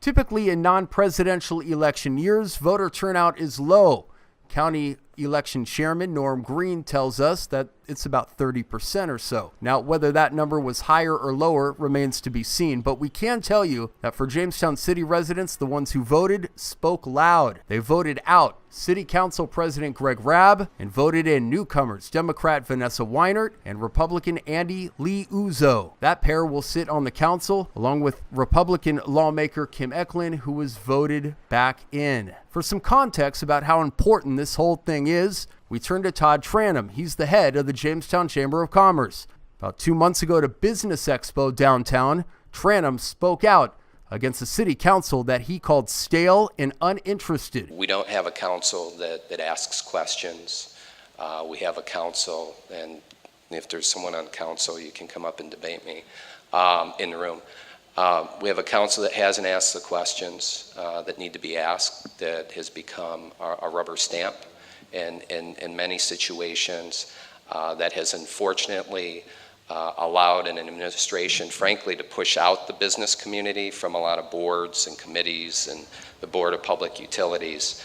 Typically in non-presidential election years, voter turnout is low. County election chairman Norm Green tells us that it's about 30% or so. Now, whether that number was higher or lower remains to be seen, but we can tell you that for Jamestown City residents, the ones who voted spoke loud. They voted out City Council President Greg Rabb and voted in newcomers Democrat Vanessa Weinert and Republican Andy Lee Uzo. That pair will sit on the council along with Republican lawmaker Kim Eklund, who was voted back in. For some context about how important this whole thing is, we turn to Todd Tranum. He's the head of the Jamestown Chamber of Commerce. About 2 months ago at a business expo downtown, Tranum spoke out against the city council that he called stale and uninterested. We don't have a council that asks questions. We have a council, and if there's someone on council, you can come up and debate me in the room. We have a council that hasn't asked the questions that need to be asked, that has become a rubber stamp in many situations, that has unfortunately allowed an administration, frankly, to push out the business community from a lot of boards and committees and the Board of Public Utilities.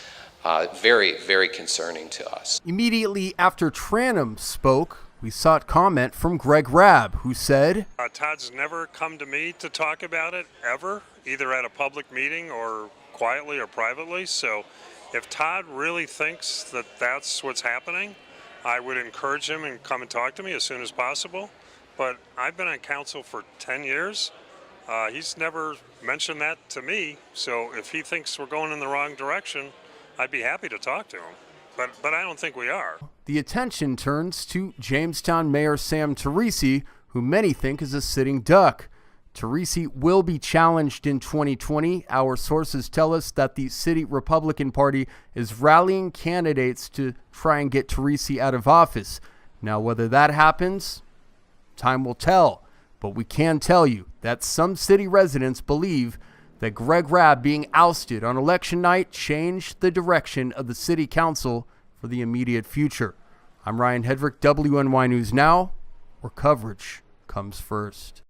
Very, very concerning to us. Immediately after Tranum spoke, we sought comment from Greg Rabb, who said, Todd's never come to me to talk about it, ever, either at a public meeting or quietly or privately. So if Todd really thinks that that's what's happening, I would encourage him and come and talk to me as soon as possible. But I've been on council for 10 years. He's never mentioned that to me. So if he thinks we're going in the wrong direction, I'd be happy to talk to him. But I don't think we are. The attention turns to Jamestown Mayor Sam Teresi, who many think is a sitting duck. Teresi will be challenged in 2020. Our sources tell us that the city Republican Party is rallying candidates to try and get Teresi out of office. Now, whether that happens, time will tell. But we can tell you that some city residents believe that Greg Rabb being ousted on election night changed the direction of the city council for the immediate future. I'm Ryan Hedrick, WNY News Now, where coverage comes first.